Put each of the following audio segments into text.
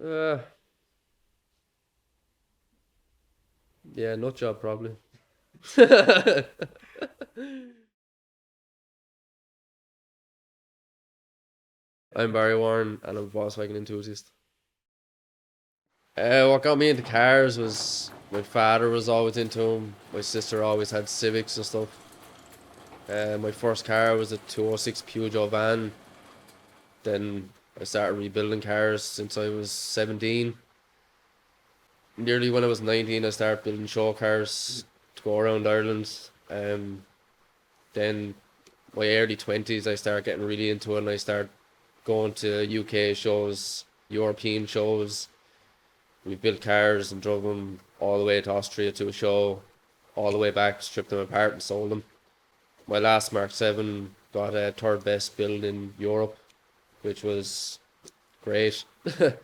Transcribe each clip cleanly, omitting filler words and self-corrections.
Uh, yeah, nut job probably. I'm Barry Warren and I'm a Volkswagen enthusiast. What got me into cars was my father was always into them. My sister always had Civics and stuff. My first car was a 206 Peugeot van. Then I started rebuilding cars since I was 17. Nearly when I was 19, I started building show cars to go around Ireland. Then my early 20s, I started getting really into it and I started going to UK shows, European shows. We built cars and drove them all the way to Austria to a show, all the way back, stripped them apart and sold them. My last Mark 7 got a third best build in Europe, which was great. To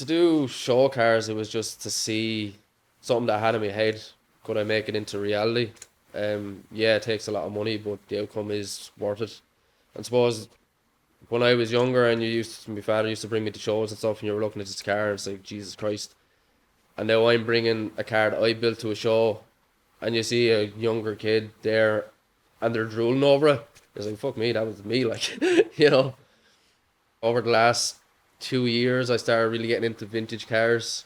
do show cars, it was just to see something that I had in my head. Could I make it into reality? Yeah, it takes a lot of money, but the outcome is worth it. I suppose when I was younger and my father used to bring me to shows and stuff, and you were looking at this car and it's like, Jesus Christ. And now I'm bringing a car that I built to a show, and you see a younger kid there, and they're drooling over it. It's like, fuck me, that was me, like, you know. Over the last 2 years, I started really getting into vintage cars.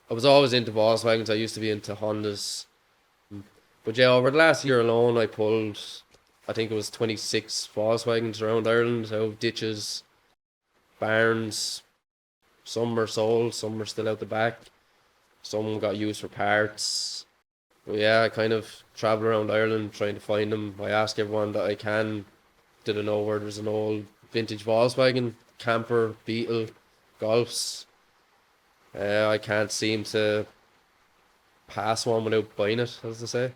I was always into Volkswagens. I used to be into Hondas. But yeah, over the last year alone, I pulled, I think it was 26 Volkswagens around Ireland out of ditches, barns. Some were sold, some were still out the back. Some got used for parts. But yeah, I kind of travel around Ireland trying to find them. I ask everyone that I can, did I know where there's an old vintage Volkswagen, camper, Beetle, Golfs. I can't seem to pass one without buying it, as they say.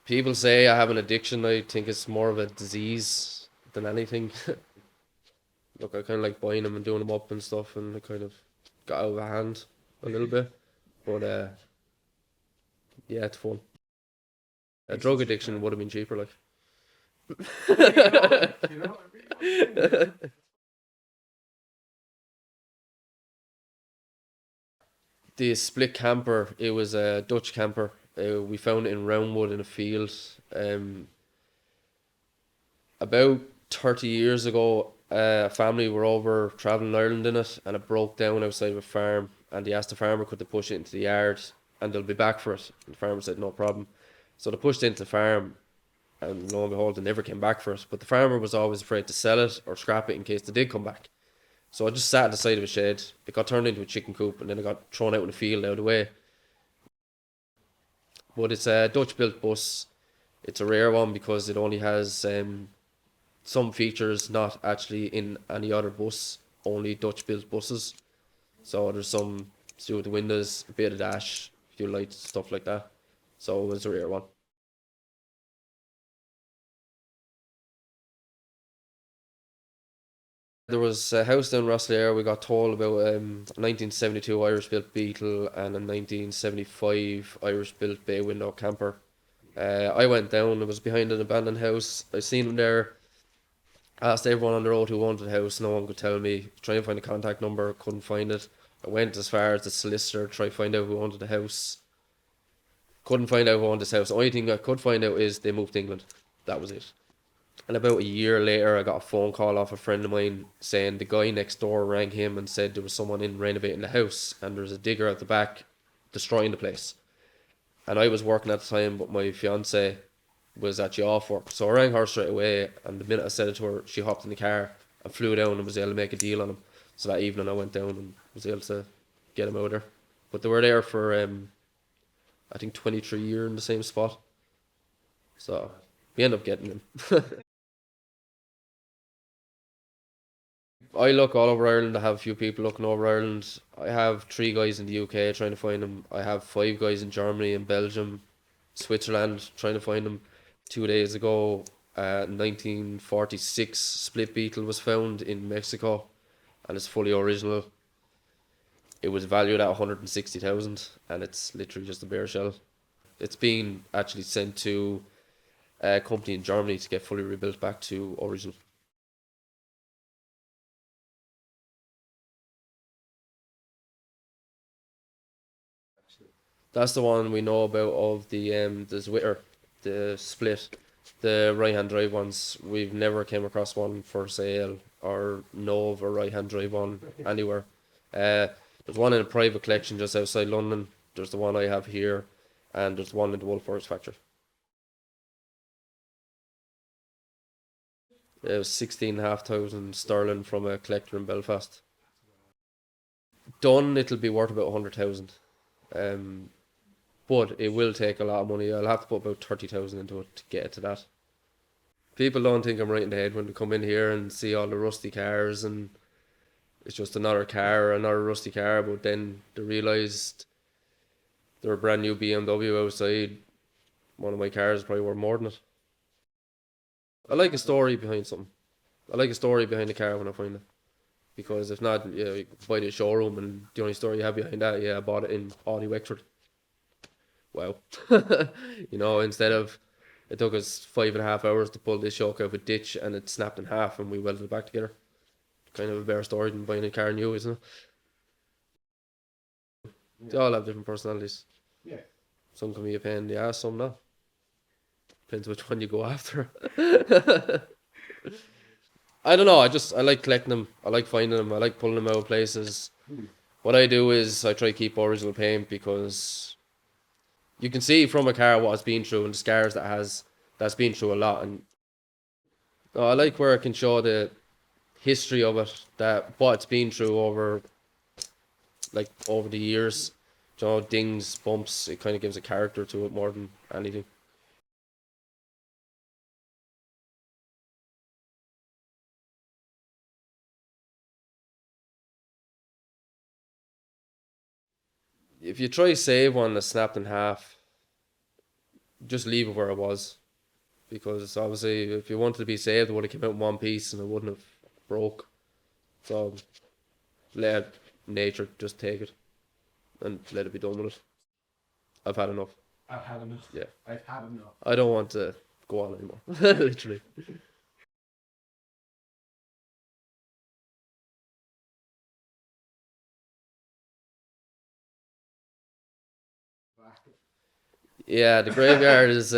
People say I have an addiction. I think it's more of a disease than anything. Look, I kind of like buying them and doing them up and stuff, and it kind of got out of hand a little bit. But yeah, it's fun. A drug addiction would have been cheaper, like. The split camper, it was a Dutch camper. We found it in Roundwood in a field. About 30 years ago, a family were over traveling in Ireland in it, and it broke down outside of a farm. And they asked the farmer could they push it into the yard, and they'll be back for it. And the farmer said no problem. So they pushed it into the farm, and lo and behold, they never came back for it. But the farmer was always afraid to sell it or scrap it in case they did come back. So I just sat at the side of a shed. It got turned into a chicken coop, and then it got thrown out in the field out of the way. But it's a Dutch built bus. It's a rare one because it only has some features not actually in any other bus, only Dutch built buses. So there's some to do with the windows, a bit of dash, a few lights, stuff like that. So it was a rare one. There was a house down Rosslare. We got told about a 1972 Irish built Beetle and a 1975 Irish built bay window camper. I went down, it was behind an abandoned house. I seen them there, asked everyone on the road who owned the house, no one could tell me. Trying to find a contact number, couldn't find it. I went as far as the solicitor, tried to find out who owned the house. Couldn't find out who owned this house. The only thing I could find out is they moved to England. That was it. And about a year later, I got a phone call off a friend of mine saying the guy next door rang him and said there was someone in renovating the house and there was a digger at the back destroying the place. And I was working at the time, but my fiance was actually off work. So I rang her straight away, and the minute I said it to her, she hopped in the car and flew down and was able to make a deal on him. So that evening I went down and was able to get him out there. But they were there for I think 23 years in the same spot. So we end up getting him. I look all over Ireland. I have a few people looking over Ireland. I have three guys in the UK trying to find them. I have five guys in Germany and Belgium, Switzerland trying to find them. 2 days ago, 1946 split beetle was found in Mexico, and it's fully original. It was valued at 160,000, and it's literally just a bare shell. It's been actually sent to a company in Germany to get fully rebuilt back to original. That's the one we know about of the Zwitter, the split, the right hand drive ones. We've never came across one for sale or know of a right hand drive one anywhere. There's one in a private collection just outside London. There's the one I have here, and there's one in the Wolfworks factory. It was 16,500 sterling from a collector in Belfast. Done, it'll be worth about 100,000. Um, but it will take a lot of money. I'll have to put about 30,000 into it to get it to that. People don't think I'm right in the head when they come in here and see all the rusty cars and it's just another car, another rusty car. But then they realised there were a brand new BMW outside. One of my cars probably worth more than it. I like a story behind something. I like a story behind the car when I find it. Because if not, yeah, you buy the showroom and the only story you have behind that, yeah, I bought it in Audi Wexford. Wow. Instead of it took us 5.5 hours to pull this yoke out of a ditch and it snapped in half and we welded it back together. Kind of a better story than buying a car new, isn't it? They all have different personalities. Yeah. Some can be a pain in the ass, some not. Depends which one you go after. I don't know. I like collecting them. I like finding them. I like pulling them out of places. What I do is I try to keep original paint because you can see from a car what it's been through and the scars that's been through a lot. And I like where I can show the history of it, that what it's been through over the years. Dings, bumps. It kind of gives a character to it more than anything. If you try save one that snapped in half, just leave it where it was. Because obviously, if you wanted to be saved, it would have come out in one piece and it wouldn't have broke. So let nature just take it and let it be done with it. I've had enough. I've had enough. Yeah. I've had enough. I don't want to go on anymore. Literally. Yeah, the graveyard is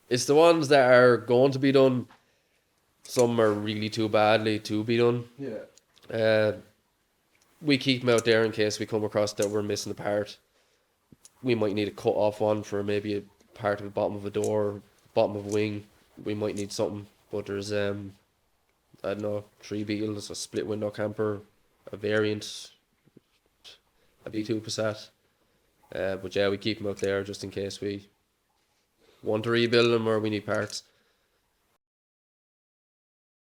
it's the ones that are going to be done. Some are really too badly to be done. Yeah. We keep them out there in case we come across that we're missing a part. We might need a cut off one for maybe a part of the bottom of a door, bottom of a wing. We might need something. But there's I don't know, three Beetles, a split window camper, a variant, a B2 Passat. But yeah, we keep them out there just in case we want to rebuild them or we need parts.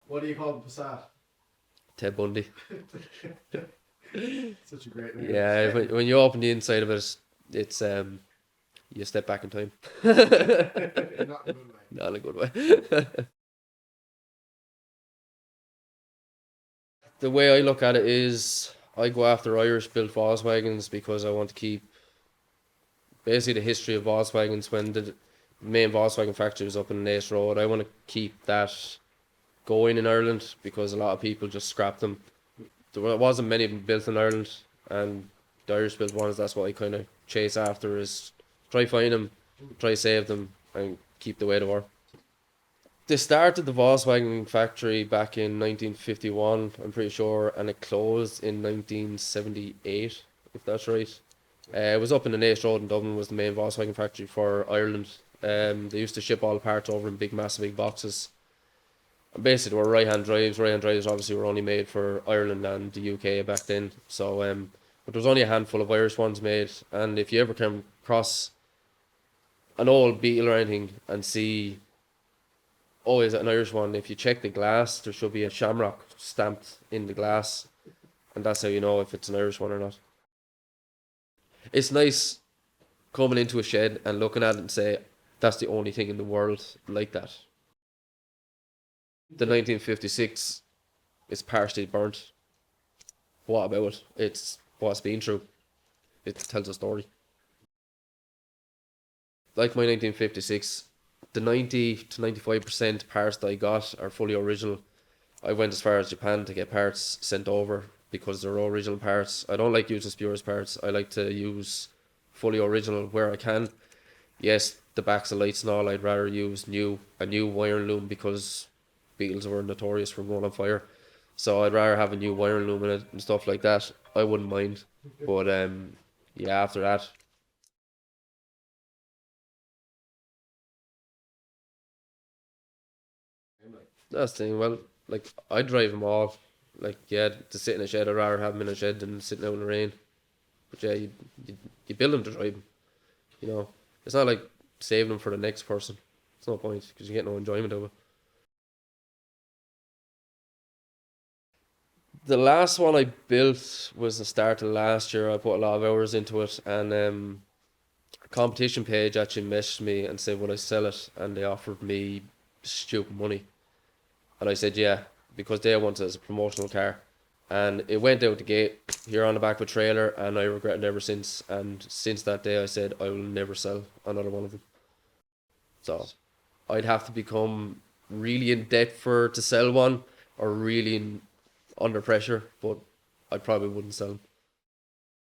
What do you call the Passat? Ted Bundy. Such a great name. Yeah, when you open the inside of it, it's you step back in time. Not in a good way. Not in a good way. The way I look at it is I go after Irish built Volkswagens because I want to keep basically the history of Volkswagens when the main Volkswagen factory was up in Naas Road. I want to keep that going in Ireland because a lot of people just scrap them. There wasn't many of them built in Ireland, and the Irish built ones, that's what I kind of chase after, is try find them, try save them, and keep the way they were. They started the Volkswagen factory back in 1951, I'm pretty sure, and it closed in 1978, if that's right. It was up in the Naas Road in Dublin, was the main Volkswagen factory for Ireland. They used to ship all the parts over in massive big boxes. And basically, they were right-hand drives. Right-hand drives obviously were only made for Ireland and the UK back then. So, but there was only a handful of Irish ones made. And if you ever come across an old Beetle or anything and see, oh, is it an Irish one? If you check the glass, there should be a shamrock stamped in the glass, and that's how you know if it's an Irish one or not. It's nice coming into a shed and looking at it and say, that's the only thing in the world like that. The 1956 is partially burnt. What about it? It's what's been through. It tells a story. Like my 1956, the 90 to 95% parts that I got are fully original. I went as far as Japan to get parts sent over because they're original parts. I don't like using spurious parts. I like to use fully original where I can. Yes, the backs of lights and all, I'd rather use a new wiring loom because Beetles were notorious for going on fire. So I'd rather have a new wiring loom in it and stuff like that. I wouldn't mind. But yeah, after that, that's the thing. Well, like I drive them all. Like yeah, to sit in a shed, I'd rather have them in a shed than sitting out in the rain. But yeah, you build them to drive them. You know, it's not like saving them for the next person. It's no point because you get no enjoyment of it. The last one I built was the start of last year. I put a lot of hours into it, and a competition page actually messaged me and said, "Would I sell it?" And they offered me stupid money, and I said, "Yeah," because they wanted it as a promotional car, and it went out the gate here on the back of a trailer, and I regret it ever since. And since that day, I said I will never sell another one of them. So I'd have to become really in debt for to sell one, or really under pressure, but I probably wouldn't sell them.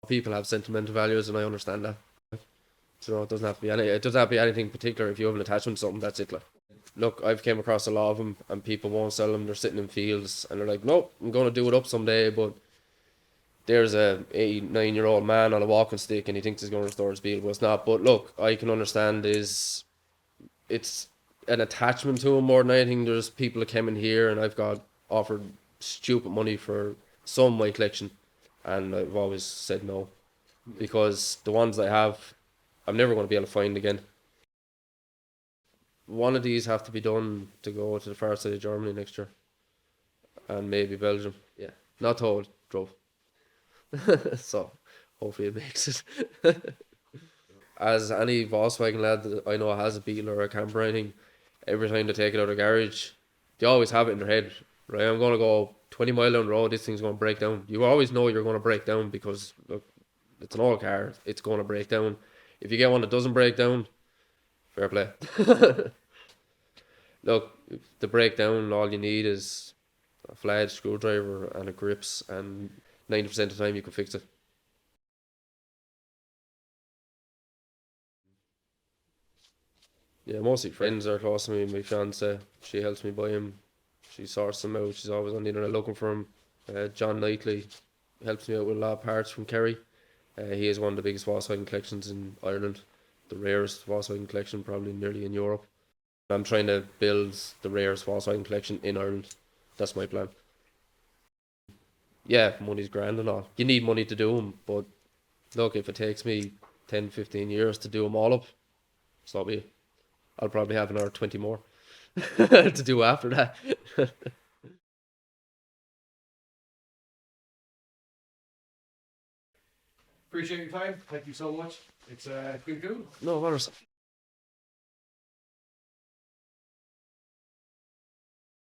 People have sentimental values, and I understand that. So it doesn't have to be it doesn't have to be anything particular. If you have an attachment to something, that's it. Like, look, I've came across a lot of them, and people won't sell them. They're sitting in fields, and they're like, "Nope, I'm gonna do it up someday." But there's a 89-year old man on a walking stick, and he thinks he's gonna restore his field, but it's not. But look, I can understand is it's an attachment to him more than anything. There's people that came in here, and I've got offered stupid money for some of my collection, and I've always said no because the ones I have, I'm never going to be able to find again. One of these have to be done to go to the far side of Germany next year, and maybe Belgium. Yeah, not told, drove. So hopefully it makes it. As any Volkswagen lad that I know has a Beetle or a camper or anything, every time they take it out of the garage, they always have it in their head, right? I'm gonna go 20 mile down the road, this thing's gonna break down. You always know you're gonna break down because look, it's an old car, it's gonna break down. If you get one that doesn't break down, fair play. Look, the breakdown, all you need is a flathead screwdriver and a grips, and 90% of the time you can fix it. Yeah, mostly friends are close to me. My fiance, she helps me buy him. She sorts them out. She's always on the internet looking for him. John Knightley helps me out with a lot of parts from Kerry. He has one of the biggest Volkswagen collections in Ireland, the rarest Volkswagen collection probably nearly in Europe. I'm trying to build the rarest Volkswagen collection in Ireland. That's my plan. Yeah, money's grand and all. You need money to do them, but look, if it takes me 10, 15 years to do them all up, so be it. I'll probably have another 20 more to do after that. Appreciate your time. Thank you so much. It's been cool. No, matters.